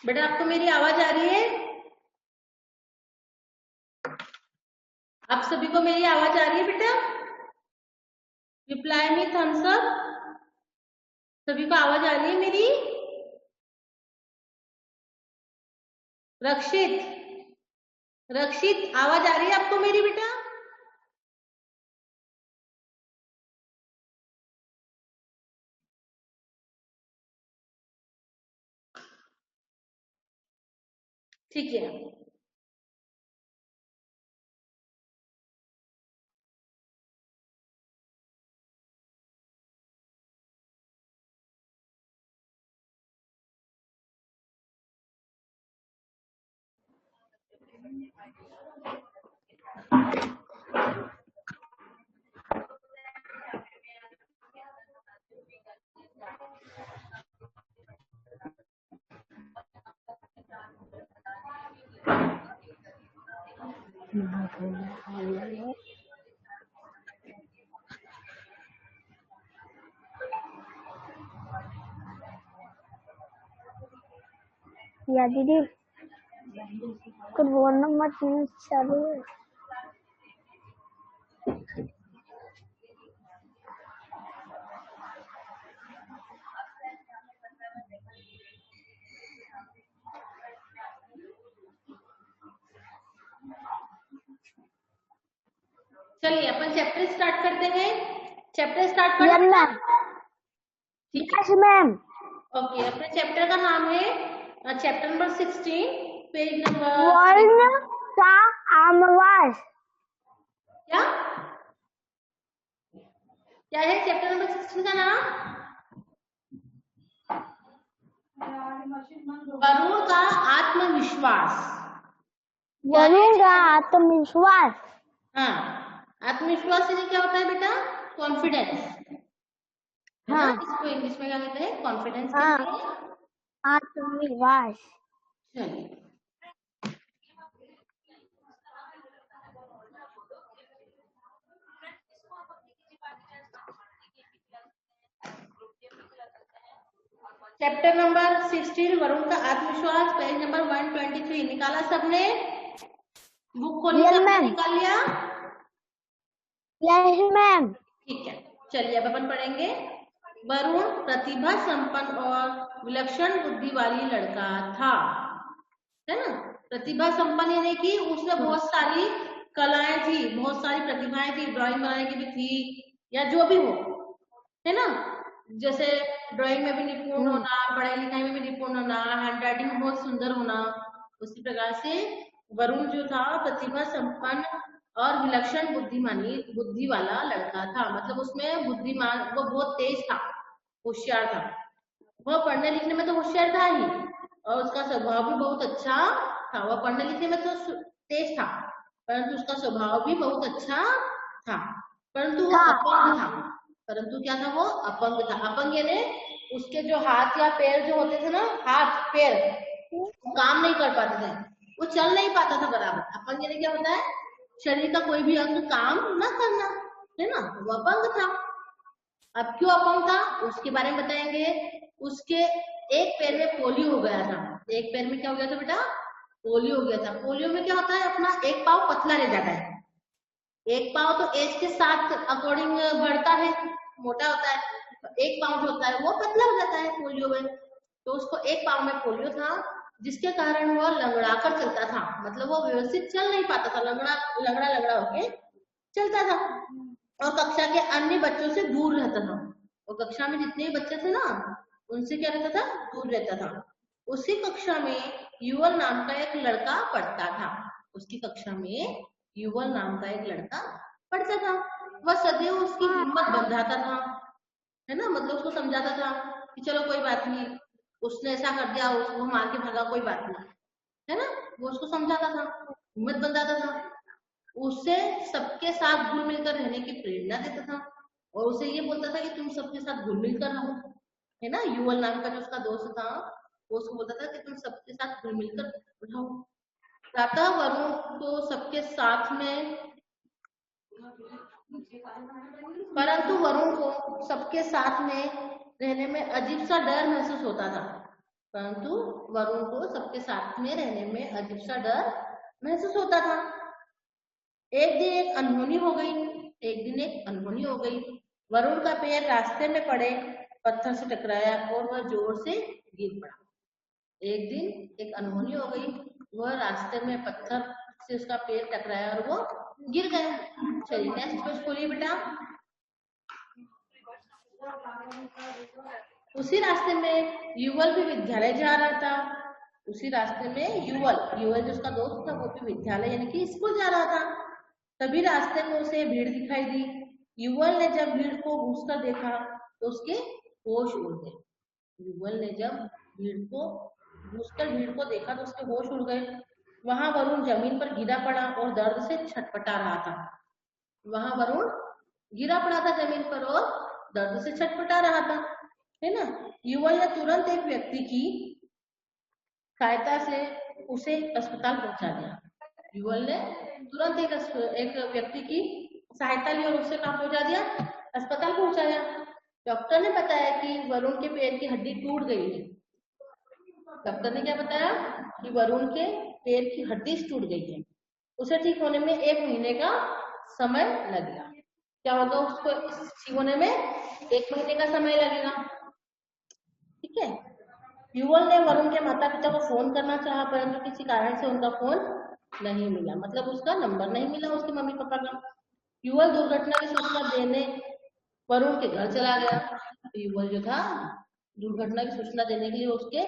बेटा आपको मेरी आवाज आ रही है? आप सभी को मेरी आवाज आ रही है बेटा? Reply me thumbs up. सभी को आवाज आ रही है मेरी? रक्षित, रक्षित आवाज आ रही है आपको मेरी बेटा? ठीक है। या दीदी कुछ बोलना मत, चालू है। चलिए अपन चैप्टर स्टार्ट करते हैं। चैप्टर स्टार्ट यस कर। मैम। ठीक है। Yes ma'am. ओके, अपने चैप्टर का नाम है चैप्टर नंबर 16, पेज नंबर वर्ण का आमवास। क्या क्या है चैप्टर नंबर 16 का नाम? वरुण का आत्मविश्वास। वरुण का आत्मविश्वास। हाँ, आत्मविश्वास से क्या होता है बेटा? कॉन्फिडेंस, है ना? इसको इंग्लिश में क्या कहते हैं? कॉन्फिडेंस कहते हैं। आत्मविश्वास। चलिए, चैप्टर नंबर 16 वरुण का आत्मविश्वास, पेज नंबर 123 निकाला सबने? बुक खोली यस सबने? मैम। निकाल लिया? Yes ma'am. ठीक है। चलिए अब अपन पढ़ेंगे। वरुण प्रतिभा संपन्न और विलक्षण बुद्धि वाली लड़का था, है ना? प्रतिभा संपन्न यानी कि उसमें बहुत सारी कलाएं थी, बहुत सारी प्रतिभाएं थी, ड्राइंग बनाने की भी थी या जो भी हो, है ना? जैसे ड्राइंग में भी निपुण होना, पढ़ाई लिखाई में भी निपुण होना, हैंड राइटिंग बहुत सुंदर होना, उसी प्रकार से वरुण जो था प्रतिभा संपन्न और विलक्षण बुद्धि वाला लड़का था। मतलब उसमें बुद्धिमान, वो बहुत तेज था, होशियार था। वह पढ़ने लिखने में तो होशियार था ही, और उसका स्वभाव भी बहुत अच्छा था। वह पढ़ने लिखने में तो तेज था, परंतु उसका स्वभाव भी बहुत अच्छा था। परंतु वो अपंग था। परंतु क्या था? वो अपंग था। अपंग यानी उसके जो हाथ या पैर जो होते थे ना, हाथ पैर काम नहीं कर पाते थे, वो चल नहीं पाता था बराबर। अपंग यानी क्या होता है? शरीर का कोई भी अंग काम ना करना, है ना? वो अपंग था। अब क्यों अपंग था उसके बारे में बताएंगे। उसके एक पैर में पोलियो हो गया था। एक पैर में क्या हो गया था बेटा? पोलियो हो गया था। पोलियो में क्या होता है? अपना एक पाव पतला रह जाता है। एक पाव तो एज के साथ अकॉर्डिंग बढ़ता है, मोटा होता है। एक पाव जो होता है वो पतला हो जाता है पोलियो में। तो उसको एक पाव में पोलियो था, जिसके कारण वो लंगड़ा कर चलता था। मतलब वो व्यवस्थित चल नहीं पाता था, लंगड़ा लंगड़ा लंगड़ा होके चलता था, और कक्षा के अन्य बच्चों से दूर रहता था। और कक्षा में जितने भी बच्चे थे ना, उनसे क्या रहता था? दूर रहता था। उसी कक्षा में युवल नाम का एक लड़का पढ़ता था। उसकी कक्षा में युवल नाम का एक लड़का पढ़ता था। वह सदैव उसकी हिम्मत बंधाता था, है ना? मतलब उसको समझाता था कि चलो कोई बात नहीं, उसने ऐसा कर दिया, उसको मार के भागा, कोई बात नहीं, है ना? वो उसको समझाता था, हिम्मत बंधाता था, उसे सबके साथ घुल मिलकर रहने की प्रेरणा देता था, और उसे ये बोलता था कि तुम सबके साथ घुल मिलकर रहो, है ना? युवल नाम का जो उसका दोस्त था, वो उसको बोलता था कि तुम सबके साथ घुल मिलकर रहो। प्रातः वरुण को सबके साथ में, परंतु वरुण को सबके साथ में रहने में अजीब सा डर महसूस होता था। परंतु वरुण को सबके साथ में रहने में अजीब सा डर महसूस होता था। एक दिन एक अनहोनी हो गई। वरुण का पैर रास्ते में पड़े पत्थर से टकराया और वह जोर से गिर पड़ा। एक दिन एक अनहोनी हो गई, वह रास्ते में पत्थर से उसका पैर टकराया और वो गिर गया। चलिए नेक्स्ट पेज खोलिए बेटा। उसी रास्ते में युवल भी विद्यालय जा रहा था। उसी रास्ते में युवल जो उसका दोस्त था वो भी विद्यालय यानी कि स्कूल जा रहा था। तभी रास्ते में उसे भीड़ दिखाई दी। युवल ने जब भीड़ को घुसकर देखा तो उसके होश उड़ गए। युवल ने जब भीड़ को देखा तो उसके होश उड़ गए। वहां वरुण जमीन पर गिरा पड़ा और दर्द से छटपटा रहा था। वहां वरुण गिरा पड़ा था जमीन पर और दर्द से छटपटा रहा था, है ना। युवल ने तुरंत एक व्यक्ति की सहायता से उसे अस्पताल पहुंचा दिया। युवल ने तुरंत एक व्यक्ति की सहायता ली और उसे कहाँ पहुंचा दिया? अस्पताल पहुंचाया। डॉक्टर ने बताया कि वरुण के पैर की हड्डी टूट गई है। डॉक्टर ने क्या बताया कि वरुण के पैर की हड्डी टूट गई है, उसे ठीक होने में 1 महीने का समय लगेगा। क्या होगा? उसको ठीक होने में 1 महीने का समय लगेगा। ठीक है। युवल ने वरुण के माता पिता को फोन करना चाहा परंतु किसी कारण से उनका फोन नहीं मिला, मतलब उसका नंबर नहीं मिला उसके मम्मी पापा का। युवल दुर्घटना की सूचना देने वरुण के घर चला गया। तो युवल जो था दुर्घटना की सूचना देने के लिए उसके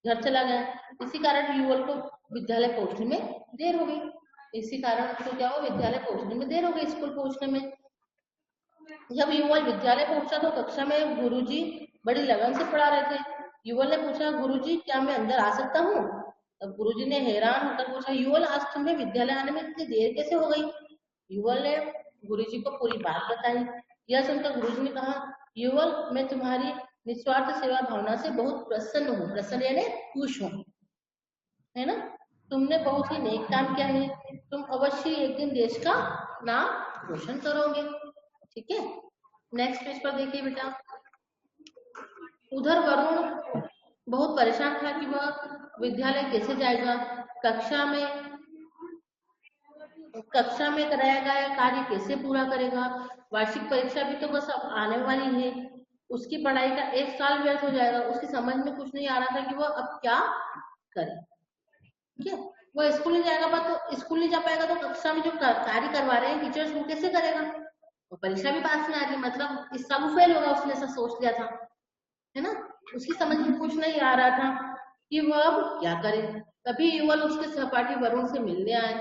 घर चला गया। इसी कारण युवल को विद्यालय पहुंचने में देर हो गई। इसी कारण उसको क्या हुआ? विद्यालय पहुंचने में देर हो गई, स्कूल पहुंचने में। जब युवल विद्यालय पहुंचा तो कक्षा में गुरुजी बड़ी लगन से पढ़ा रहे थे। युवल ने पूछा, गुरुजी क्या मैं अंदर आ सकता हूँ? तब गुरुजी ने हैरान होकर पूछा, युवल आज तुम्हें विद्यालय आने में इतनी देर कैसे हो गई? युवल ने गुरुजी को पूरी बात बताई। यह सुनकर गुरुजी ने कहा, युवल मैं तुम्हारी निस्वार्थ सेवा भावना से बहुत प्रसन्न हूँ। प्रसन्न यानी खुश हूँ, है ना। तुमने बहुत ही नेक काम किया है, तुम अवश्य एक दिन देश का नाम रोशन करोगे। ठीक है। नेक्स्ट पेज पर देखिए बेटा। उधर वरुण बहुत परेशान था कि वह विद्यालय कैसे जाएगा, कक्षा में कराया गया कार्य कैसे पूरा करेगा। वार्षिक परीक्षा भी तो बस अब आने वाली है। उसकी पढ़ाई का 1 साल व्यर्थ हो जाएगा। उसकी समझ में कुछ नहीं आ रहा था कि वह अब क्या करे। ठीक है। वह स्कूल नहीं जाएगा तो स्कूल नहीं जा पाएगा तो कक्षा में जो कार्य करवा रहे हैं टीचर्स वो कैसे करेगा। और परीक्षा भी पास नहीं आ रही, मतलब इस साल वो फेल होगा, उसने ऐसा सोच लिया था, है ना। उसकी समझ में कुछ नहीं आ रहा था कि वह अब क्या करे। तभी युवल उसके सहपाठी वरुण से मिलने आए,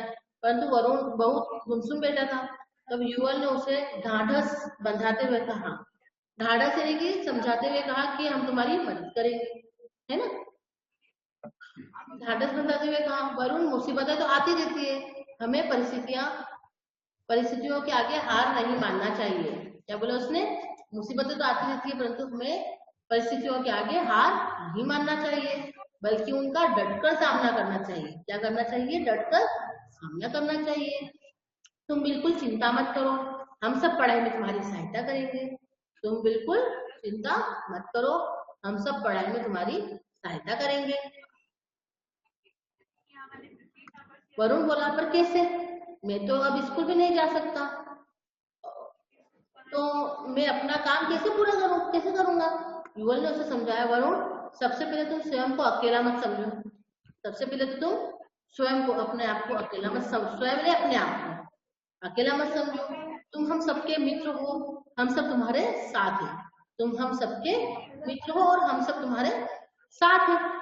परंतु वरुण बहुत गुमसुम बैठा था। तब युवल ने उसे ढाढ़स बंधाते हुए कहा, ढाढ़स यानी कि समझाते हुए कहा कि हम तुम्हारी मदद करेंगे, है ना। ढाढ़स बंधाते हुए कहा, वरुण मुसीबतें तो आती रहती है, हमें परिस्थितियों के आगे हार नहीं मानना चाहिए। क्या बोला उसने? मुसीबतें तो आती रहती है परंतु हमें परिस्थितियों के आगे हार नहीं मानना चाहिए, बल्कि उनका डटकर सामना करना चाहिए। क्या करना चाहिए? डटकर सामना करना चाहिए। तुम बिल्कुल चिंता मत करो, हम सब पढ़ाई में तुम्हारी सहायता करेंगे। तुम बिल्कुल चिंता मत करो, हम सब पढ़ाई में तुम्हारी सहायता करेंगे। वरुण बोला, पर कैसे? मैं तो अब स्कूल भी नहीं जा सकता, तो मैं अपना काम कैसे करूंगा? युवल ने उसे समझाया, वरुण सबसे पहले तुम स्वयं को अकेला मत समझो। सबसे पहले तो तुम स्वयं को, अपने आप को अकेला मत समझो। स्वयं ने अपने आप को अकेला मत समझो। तुम हम सबके मित्र हो, हम सब तुम्हारे साथ हैं। तुम हम सबके मित्र हो और हम सब तुम्हारे साथ हैं।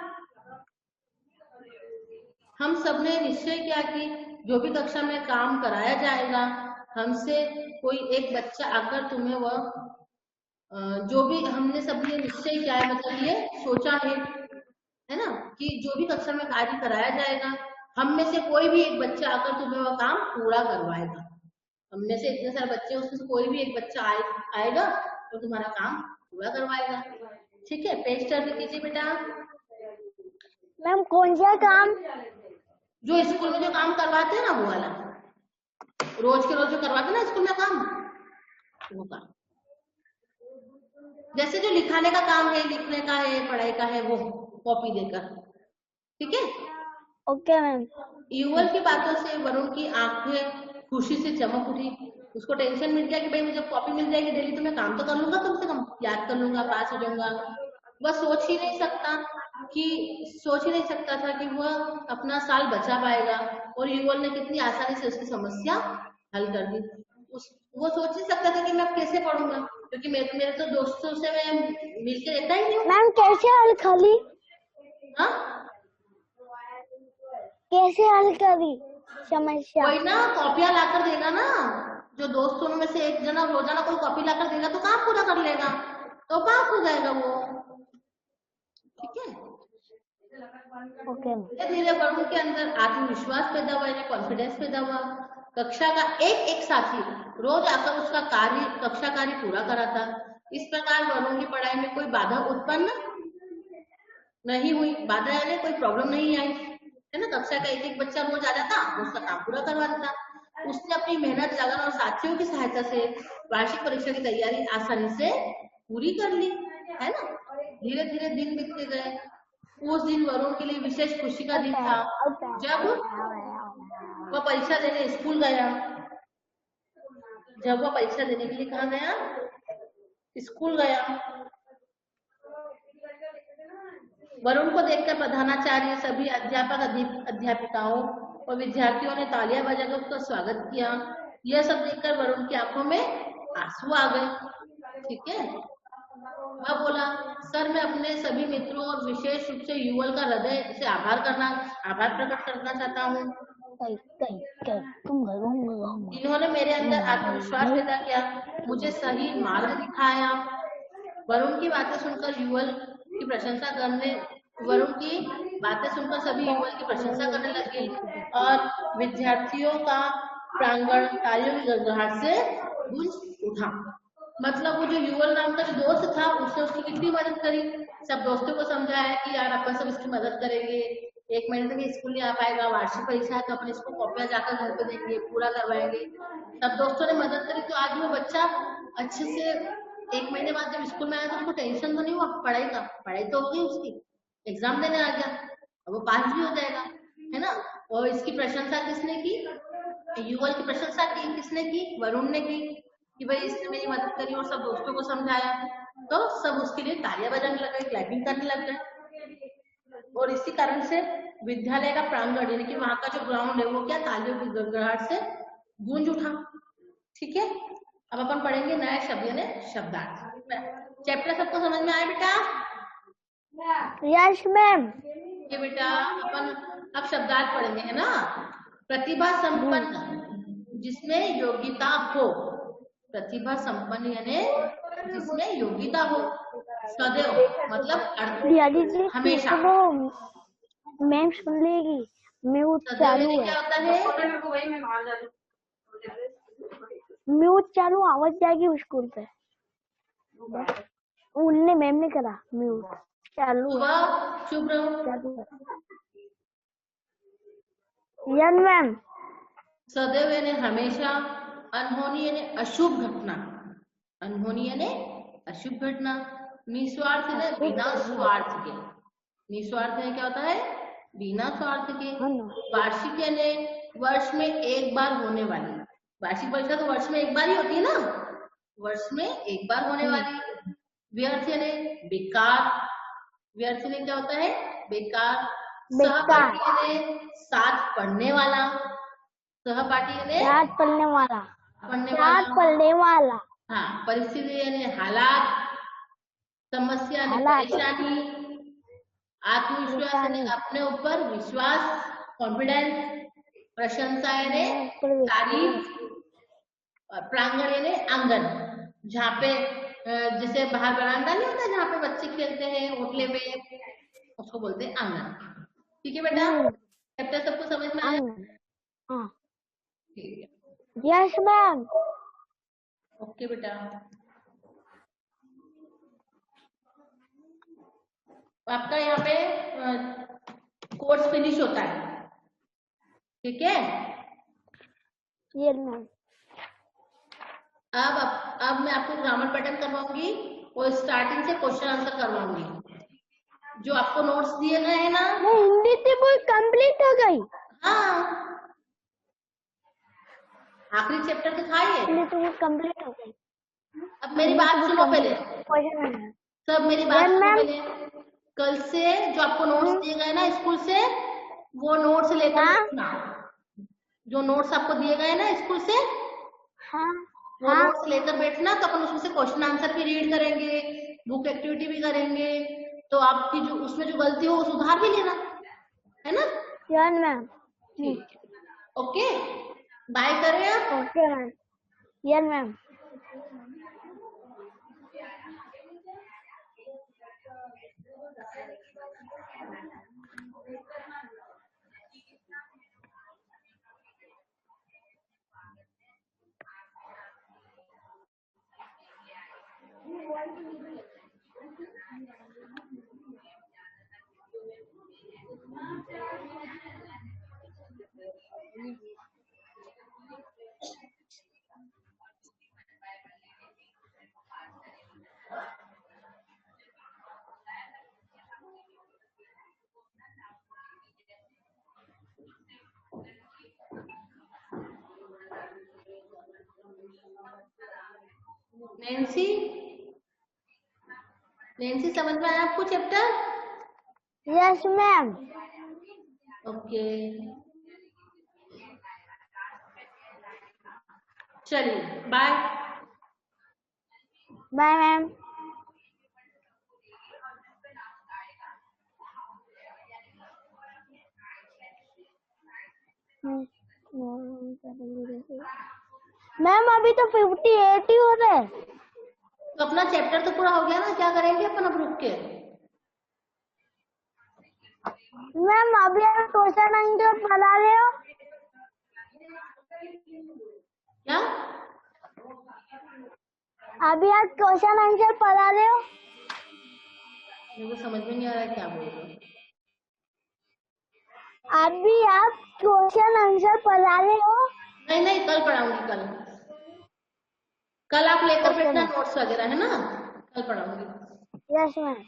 हम सबने निश्चय किया कि जो भी कक्षा में काम कराया जाएगा, हमसे कोई एक बच्चा आकर तुम्हें वह जो भी हमने सबने निश्चय किया है, मतलब ये सोचा है ना, कि जो भी कक्षा में कार्य कराया जाएगा हम में से कोई भी एक बच्चा आकर तुम्हें वह काम पूरा करवाएगा। हम में से इतने सारे बच्चे, उसमें से कोई भी एक बच्चा आएगा तो तुम्हारा काम पूरा करवाएगा। ठीक है। पेज टर्न कीजिए बेटा। मैम कौन सा काम? जो स्कूल में जो काम करवाते हैं ना वो वाला, रोज के रोज जो करवाते हैं ना स्कूल में काम, वो काम। जैसे जो लिखाने का काम है, लिखने का है, पढ़ाई का है, वो कॉपी देकर। ठीक है। Okay ma'am. युगल की बातों से वरुण की आंखें खुशी से चमक उठी। उसको टेंशन मिल गया कि भाई मुझे कॉपी मिल जाएगी डेली तो मैं काम तो कर लूंगा, कम से कम याद कर लूंगा, पास हो जाऊंगा। वह सोच ही नहीं सकता था कि वह अपना साल बचा पाएगा, और युगल ने कितनी आसानी से उसकी समस्या हल कर दी। वो सोच नहीं सकता था कि मैं अब कैसे पढ़ूंगा, क्योंकि मेरे तो दोस्तों से मैं मिल के रहता ही नहीं हूँ। मैम कैसे हल करी? हाँ, कैसे हल करी समस्या? वही ना, कॉपियां लाकर देगा ना। जो दोस्तों में से एक जना रोजाना कोई कॉपी लाकर देगा तो काम पूरा कर लेगा, तो पास हो जाएगा वो। ठीक है। ओके। धीरे धीरे वरुण के अंदर आत्मविश्वास पैदा हुआ, यानी कॉन्फिडेंस पैदा हुआ। कक्षा का एक एक साथी रोज आकर उसका कक्षा कार्य पूरा कराता। इस प्रकार वरुण की पढ़ाई में कोई बाधा उत्पन्न नहीं हुई। बाधा यानी कोई प्रॉब्लम नहीं आई, है ना। कक्षा का एक एक बच्चा रोज आ जाता, उसका काम पूरा करवा देता। उसने अपनी मेहनत, लगन और साथियों की सहायता से वार्षिक परीक्षा की तैयारी आसानी से पूरी कर ली, है ना। धीरे धीरे दिन बीतते गए। उस दिन वरुण के लिए विशेष खुशी का दिन था, जब वह परीक्षा देने स्कूल गया। जब वह परीक्षा देने के लिए कहाँ गया? स्कूल गया। वरुण को देखकर प्रधानाचार्य, सभी अध्यापक, अध्यापिकाओं और विद्यार्थियों ने तालियां बजाकर उसका स्वागत किया। यह सब देखकर वरुण की आंखों में आंसू आ गए। ठीक है। वह बोला, सर मैं अपने सभी मित्रों और विशेष रूप से युगल का हृदय से आभार प्रकट करना चाहता हूँ। इन्होंने मेरे अंदर आत्मविश्वास पैदा किया, मुझे सही मार्ग दिखाया। वरुण की बातें सुनकर सभी युगल की प्रशंसा करने लगे, और विद्यार्थियों का प्रांगण तालियों की गड़गड़ाहट से गूंज उठा। मतलब वो जो युगल नाम का जो दोस्त था, उसने उसकी कितनी मदद करी। सब दोस्तों को समझाया कि यार अपन सब इसकी मदद करेंगे, एक महीने तक स्कूल नहीं आ पाएगा, वार्षिक परीक्षा है तो अपन इसको कॉपियां जाकर घर पे देंगे, पूरा करवाएंगे। सब दोस्तों ने मदद करी, तो आज वो बच्चा अच्छे से एक महीने बाद जब स्कूल में आया तो उसको टेंशन तो नहीं हुआ पढ़ाई का। पढ़ाई तो हो गई उसकी, एग्जाम देने आ गया, अब वो पास भी हो जाएगा, है ना। और इसकी प्रशंसा किसने की? युगल की प्रशंसा की किसने की? वरुण ने की, कि भाई इसने मेरी मदद करी और सब दोस्तों को समझाया। तो सब उसके लिए तालियां बजाने लग गए, क्लैपिंग करने लग गए। और इसी कारण से विद्यालय का प्रांगण, यानी कि वहां का जो ग्राउंड है वो क्या, तालियों की गड़गड़ाहट से गूंज उठा। ठीक है। अब अपन पढ़ेंगे नया शब्द यानी शब्दार्थ। चैप्टर सबको समझ में आया बेटा? Yes ma'am. ये बेटा अपन अब शब्दार्थ पढ़ेंगे, है ना। प्रतिभा संपन्न, जिसमें योग्यता हो। प्रतिभा संपन्न यानी जिसमें योग्यता हो। सदैव मतलब हमेशा। मैम सुन लेगी, म्यूट सदैव चालू यानी है। क्या होता है? म्यूट चालू, आवाज जाएगी स्कूल पे। उनने मैम ने करा म्यूट चालू है। चुप रहो। चालू है। Yes ma'am. सदैव यानी हमेशा। अनहोनी यानी अशुभ घटना। अनहोनी यानी अशुभ घटना। निस्वार्थ यानी बिना स्वार्थ के। निस्वार्थ यानी क्या होता है? बिना स्वार्थ के। वार्षिक यानी वर्ष में एक बार होने वाली। वार्षिक परीक्षा तो वर्ष में एक बार ही होती है ना, वर्ष में एक बार होने वाली। व्यर्थ यानी बेकार। व्यर्थ यानी क्या होता है? बेकार। सहपाठी यानी साथ पढ़ने वाला। सहपाठी यानी साथ पढ़ने वाला। पढ़ने वाला। हाँ। परिस्थिति यानी हालात। समस्या यानी परेशानी। आत्मविश्वास यानी अपने ऊपर विश्वास, कॉन्फिडेंस। प्रशंसा यानी तारीफ। प्रांगण यानी आंगन, जहाँ पे जैसे बाहर बरामदा नहीं होता जहाँ पे बच्चे खेलते हैं होटले में, उसको बोलते हैं आंगन। ठीक है बेटा, चैप्टर सबको समझ में आया? ठीक है। Yes ma'am. ओके बेटा। आपका यहाँ पे कोर्स फिनिश होता है। ठीक है। Yes ma'am. अब मैं आपको ग्रामर पैटर्न करवाऊंगी और स्टार्टिंग से क्वेश्चन आंसर करवाऊंगी। जो आपको नोट्स दिए गए हैं ना, वो हिंदी थी वो कंप्लीट हो गई। हाँ आखिरी चैप्टर दिखाइए। हिंदी तो वो कंप्लीट हो गई। अब मेरी बात सुनो पहले, क्वेश्चन सब मेरी बात Yes, सुनो ma'am. पहले। कल से जो आपको नोट्स दिए गए ना स्कूल से, वो नोट्स लेकर हाँ। बैठना। जो नोट्स आपको दिए गए ना स्कूल से, हाँ वो नोट्स लेकर बैठना। तो अपन उसमें से क्वेश्चन आंसर भी रीड करेंगे, बुक एक्टिविटी भी करेंगे। तो आपकी जो उसमें जो गलती हो वो सुधार भी लेना, है ना? Yes ma'am. ठीक, ओके, बाय करें आप। Okay ma'am. Yes ma'am. Nancy, Nancy समझ में आया आपको चैप्टर? Yes ma'am. ओके, चलिए बाय। Bye ma'am. मैम अभी तो 58 ही हो रहे। तो अपना चैप्टर तो पूरा हो गया ना, क्या करेंगे अपन अब रुक के? मैम अभी आप क्वेश्चन आंसर पढ़ा रहे हो? क्या? अभी आप क्वेश्चन आंसर पढ़ा रहे हो? मेरे को समझ में नहीं आ रहा है क्या बोल रहे हो। अभी आप क्वेश्चन आंसर पढ़ा रहे हो? नहीं नहीं, कल पढ़ाऊंगी। कल आप लेकर Okay, बैठना ma'am. नोट्स वगैरह, है ना? कल पढ़ाऊंगी। Yes ma'am.